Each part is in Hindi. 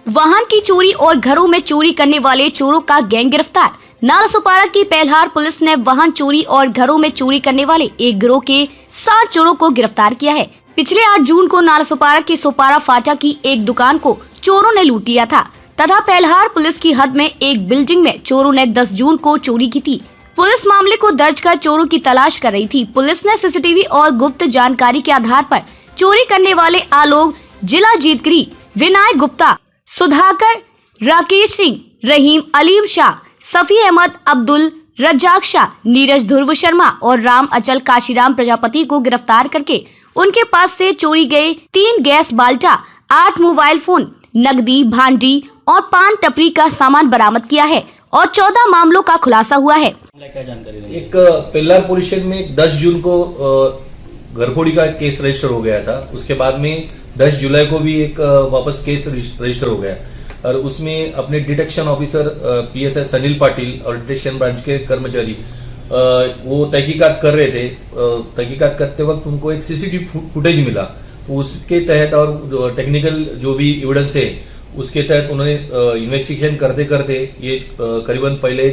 वाहन की चोरी और घरों में चोरी करने वाले चोरों का गैंग गिरफ्तार। नालासोपारा की पेलहार पुलिस ने वाहन चोरी और घरों में चोरी करने वाले एक गिरोह के 7 चोरों को गिरफ्तार किया है। पिछले 8 जून को नालासोपारा के सोपारा फाटा की एक दुकान को चोरों ने लूट लिया था तथा पेलहार पुलिस की हद में एक बिल्डिंग में चोरों ने 10 जून को चोरी की थी। पुलिस मामले को दर्ज कर चोरों की तलाश कर रही थी। पुलिस ने सीसीटीवी और गुप्त जानकारी के आधार पर चोरी करने वाले आलोक, जिला जीतगिरी, विनायक गुप्ता, सुधाकर, राकेश सिंह, रहीम, अलीम शाह, सफी अहमद, अब्दुल रज्जाक शाह, नीरज ध्रुव शर्मा और राम अचल काशीराम प्रजापति को गिरफ्तार करके उनके पास से चोरी गए 3 गैस बाल्टा, 8 मोबाइल फोन, नकदी, भांडी और पान टपरी का सामान बरामद किया है और 14 मामलों का खुलासा हुआ है। एक पेल्लार पुलिस स्टेशन में 10 जून को घरफोड़ी का केस रजिस्टर हो गया था। उसके बाद में 10 जुलाई को भी एक वापस केस रजिस्टर हो गया और उसमें अपने detection officer PSI Sunil Patil और डिटेक्शन ब्रांच के कर्मचारी वो तहकीकात कर रहे थे। तहकीकात करते वक्त उनको एक सीसीटीवी फुटेज मिला, उसके तहत और टेक्निकल जो भी एविडेंस है उसके तहत उन्होंने इन्वेस्टिगेशन करते करते ये करीबन पहले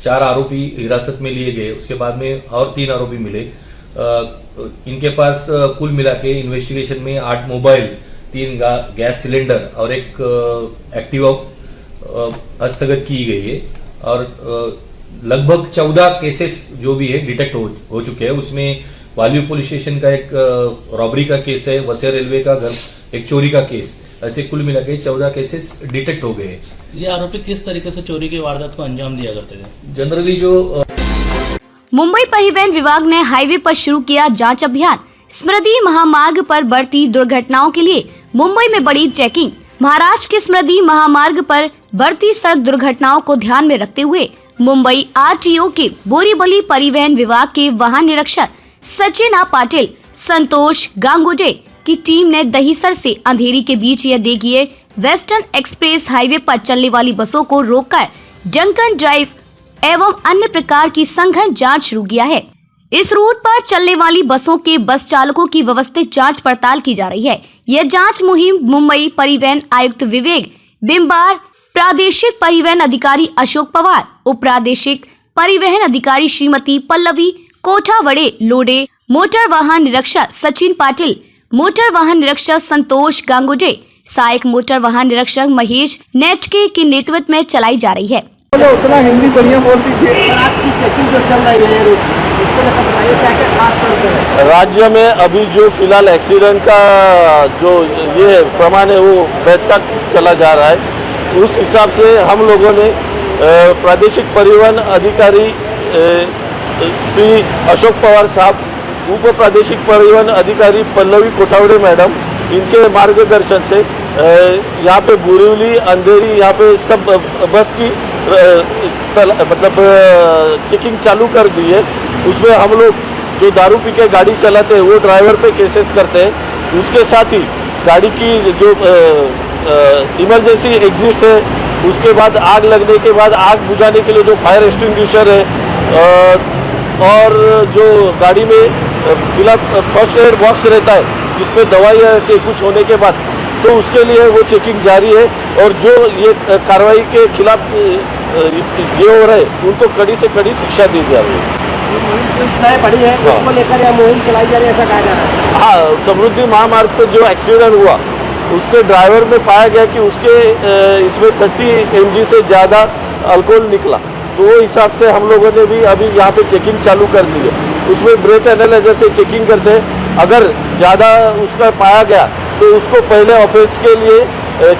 4 आरोपी हिरासत में लिए गए। उसके बाद में और 3 आरोपी मिले। इनके पास कुल मिला के इन्वेस्टिगेशन में 8 मोबाइल, 3 गैस सिलेंडर और एक एक्टिवा हस्तगत की गई है और लगभग 14 केसेस जो भी है डिटेक्ट हो चुके हैं। उसमें वाल्यू पुलिस स्टेशन का एक रॉबरी का केस है, वसिया रेलवे का घर एक चोरी का केस, ऐसे कुल मिला के 14 केसेस डिटेक्ट हो गए। ये आरोपी किस तरीके से चोरी की वारदात को अंजाम दिया करते थे? जनरली जो मुंबई परिवहन विभाग ने हाईवे पर शुरू किया जांच अभियान। स्मृति महामार्ग पर बढ़ती दुर्घटनाओं के लिए मुंबई में बड़ी चेकिंग। महाराष्ट्र के स्मृति महामार्ग पर बढ़ती सड़क दुर्घटनाओं को ध्यान में रखते हुए मुंबई आरटीओ के बोरीवली परिवहन विभाग के वाहन निरीक्षक सचिन पाटिल, संतोष गांगुजे की टीम ने दहीसर से अंधेरी के बीच यह देखिए वेस्टर्न एक्सप्रेस हाईवे पर चलने वाली बसों को रोककर डंकन ड्राइव एवं अन्य प्रकार की सघन जांच शुरू किया है। इस रूट पर चलने वाली बसों के बस चालकों की व्यवस्थित जांच पड़ताल की जा रही है। यह जांच मुहिम मुंबई परिवहन आयुक्त विवेक बिंबार, प्रादेशिक परिवहन अधिकारी अशोक पवार, उप प्रादेशिक परिवहन अधिकारी श्रीमती पल्लवी कोठावड़े लोडे, मोटर वाहन निरीक्षक सचिन पाटिल, मोटर वाहन निरीक्षक संतोष गांगुजे, सहायक मोटर वाहन निरीक्षक महेश नेटके के नेतृत्व में चलाई जा रही है। उतना हिंदी बढ़िया बोलती थी। आपकी चेकिंग जो चल रही है उसको बताइए क्या-क्या खास करते हैं? राज्य में अभी जो फिलहाल एक्सीडेंट का जो ये प्रमाण है वो बढ़ता चला जा रहा है। उस हिसाब से हम लोगों ने प्रादेशिक परिवहन अधिकारी श्री अशोक पवार साहब, उप प्रादेशिक परिवहन अधिकारी पल्लवी कोठावड़े मैडम, इनके मार्गदर्शन से यहाँ पे बोरीवली, अंधेरी, यहाँ पे सब बस की मतलब चेकिंग चालू कर दी है। उसमें हम लोग जो दारू पी के गाड़ी चलाते हैं वो ड्राइवर पे केसेस करते हैं। उसके साथ ही गाड़ी की जो इमरजेंसी एग्जिस्ट है, उसके बाद आग लगने के बाद आग बुझाने के लिए जो फायर एक्सटिंग्विशर है और जो गाड़ी में फिलहाल फर्स्ट एड बॉक्स रहता है जिसमें दवाइयाँ रहती है कुछ होने के बाद, तो उसके लिए वो चेकिंग जारी है। और जो ये कार्रवाई के खिलाफ ये हो रहा है उनको कड़ी से कड़ी शिक्षा दी जा रही है। पड़ी है उसको लेकर यह मुहिम चलाई जा रही है, ऐसा कहा जा रहा है। हाँ, समृद्धि महामार्ग पर जो एक्सीडेंट हुआ उसके ड्राइवर में पाया गया कि उसके इसमें 30 mg से ज़्यादा अल्कोहल निकला, तो वो हिसाब से हम लोगों ने भी अभी यहाँ पे चेकिंग चालू कर दी है। उसमें ब्रेथ एनालाइजर से चेकिंग करते हैं। अगर ज़्यादा उसका पाया गया तो उसको पहले ऑफेंस के लिए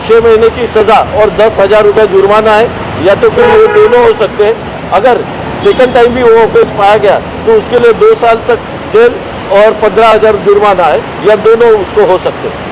6 महीने की सज़ा और 10,000 रुपये जुर्माना है, या तो फिर वो दोनों हो सकते हैं। अगर सेकंड टाइम भी वो ऑफेंस पाया गया तो उसके लिए 2 साल तक जेल और 15,000 जुर्माना है, या दोनों उसको हो सकते हैं।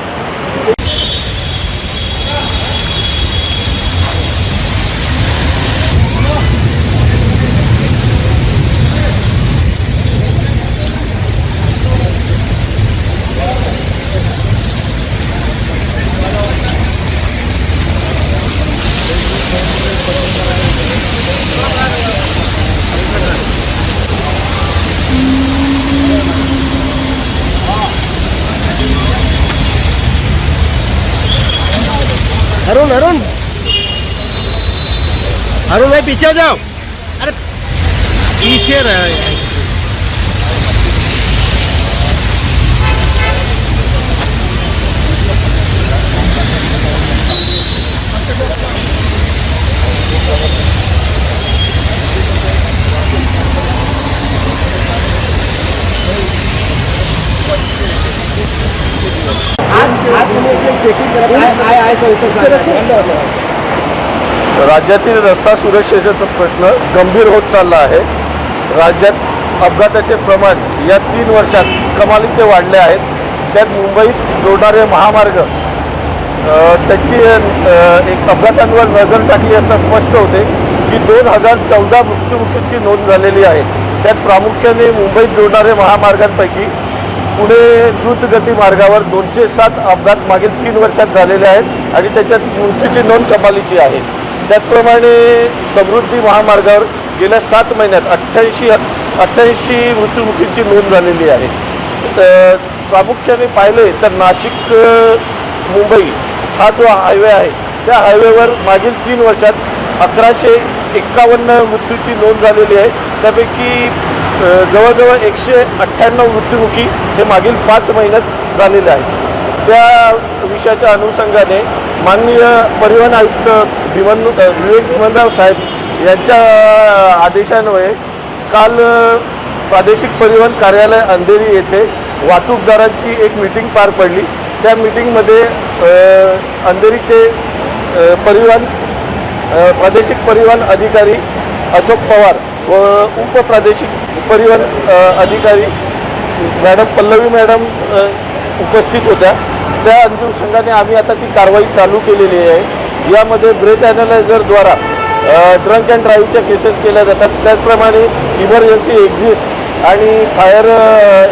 अरुण अरुण अरुण भाई पीछे जाओ। अरे पीछे रहे। राज्यातील रस्ता सुरक्षेचा प्रश्न गंभीर होत चालला आहे। राज्यात अपघाताचे प्रमाण या 3 वर्षात कमालीचे वाढले आहेत। त्यात मुंबईत जोडणारे महामार्ग त्याची एक अपघातांवर नजर टाकली असता स्पष्ट होते की 2014 मृत्युमुखीची नोंद झालेली आहे। त्यात प्रामुख्याने मुंबईत जोडणारे महामार्गांपैकी पुणे द्रुतगती मार्गावर 207 अपघात मागील 3 वर्षात झालेले आहेत आणि त्याच्यात मृत्यूची नोंद कमालीची आहे। त्याचप्रमाणे समृद्धी महामार्गावर गेल्या 7 महिन्यात 88 मृत्युमुखींची नोंद झालेली आहे। प्रामुख्याने पाहिले तर नाशिक मुंबई हा जो हायवे आहे त्या हायवेवर मागील 3 वर्षात 1151 मृत्यूची नोंद झालेली आहे। त्यापैकी जवळजवळ 198 मृत्युमुखी हे मागील 5 महिन्यात झालेले आहेत। त्या विषयाच्या अनुषंगाने माननीय परिवहन आयुक्त विवेक भीमनराव साहेब यांच्या आदेशान्वये काल प्रादेशिक परिवहन कार्यालय अंधेरी येथे वाहतूकदारांची एक मीटिंग पार पडली। त्या मीटिंगमध्ये अंधेरीचे प्रादेशिक परिवहन अधिकारी अशोक पवार व उपप्रादेशिक परिवहन अधिकारी मॅडम पल्लवी मॅडम उपस्थित होत्या। त्या अनुषंगाने आम्ही आता ती कारवाई चालू केलेली आहे। यामध्ये ब्रेथ ॲनालायझरद्वारा ड्रंक अँड ड्राईव्हच्या केसेस केल्या जातात। त्याचप्रमाणे इमर्जन्सी एक्झिस्ट आणि fire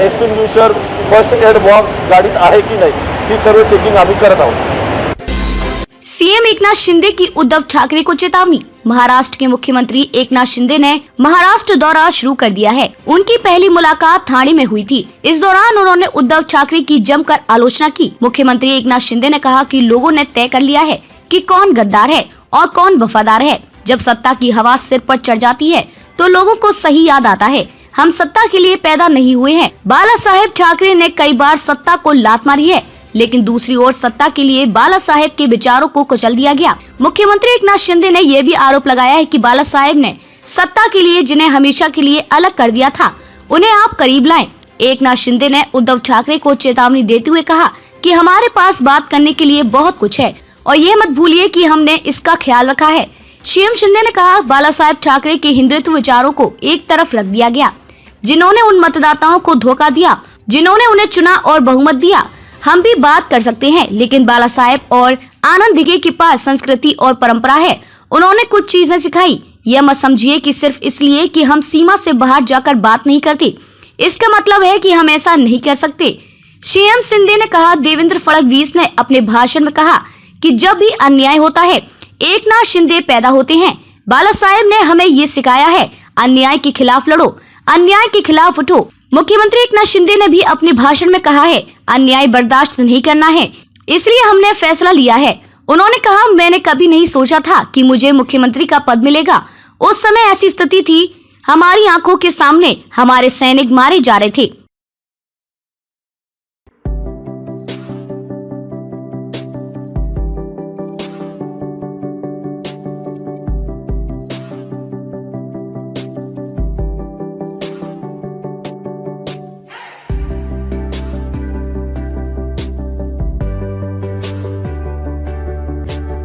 extinguisher first aid box गाडीत आहे की नाही ही सर्व चेकिंग आम्ही करत आहोत। सीएम एकनाथ शिंदे की उद्धव ठाकरे को चेतावनी। महाराष्ट्र के मुख्यमंत्री एकनाथ शिंदे ने महाराष्ट्र दौरा शुरू कर दिया है। उनकी पहली मुलाकात ठाणे में हुई थी। इस दौरान उन्होंने उद्धव ठाकरे की जमकर आलोचना की। मुख्यमंत्री एकनाथ शिंदे ने कहा कि लोगों ने तय कर लिया है कि कौन गद्दार है और कौन वफादार है। जब सत्ता की हवा सिर पर चढ़ जाती है तो लोगों को सही याद आता है। हम सत्ता के लिए पैदा नहीं हुए हैं। बाला साहेब ठाकरे ने कई बार सत्ता को लात मारी है, लेकिन दूसरी ओर सत्ता के लिए बाला साहेब के विचारों को कुचल दिया गया। मुख्यमंत्री एकनाथ शिंदे ने यह भी आरोप लगाया है कि बाला साहेब ने सत्ता के लिए जिन्हें हमेशा के लिए अलग कर दिया था उन्हें आप करीब लाएं। एकनाथ शिंदे ने उद्धव ठाकरे को चेतावनी देते हुए कहा कि हमारे पास बात करने के लिए बहुत कुछ है और ये मत भूलिए कि हमने इसका ख्याल रखा है। सीएम शिंदे ने कहा बाला साहेब ठाकरे के हिंदुत्व विचारों को एक तरफ रख दिया गया, जिन्होंने उन मतदाताओं को धोखा दिया, जिन्होंने उन्हें चुना और बहुमत दिया। हम भी बात कर सकते हैं, लेकिन बाला साहेब और आनंद दिघे के पास संस्कृति और परंपरा है। उन्होंने कुछ चीजें सिखाई। यह मत समझिए कि सिर्फ इसलिए कि हम सीमा से बाहर जाकर बात नहीं करते इसका मतलब है कि हम ऐसा नहीं कर सकते। सीएम शिंदे ने कहा देवेंद्र फडणवीस ने अपने भाषण में कहा कि जब भी अन्याय होता है एकनाथ शिंदे पैदा होते हैं। बाला साहेब ने हमें ये सिखाया है, अन्याय के खिलाफ लड़ो, अन्याय के खिलाफ उठो। मुख्यमंत्री एकनाथ शिंदे ने भी अपने भाषण में कहा है अन्याय बर्दाश्त नहीं करना है, इसलिए हमने फैसला लिया है। उन्होंने कहा मैंने कभी नहीं सोचा था कि मुझे मुख्यमंत्री का पद मिलेगा। उस समय ऐसी स्थिति थी, हमारी आंखों के सामने हमारे सैनिक मारे जा रहे थे।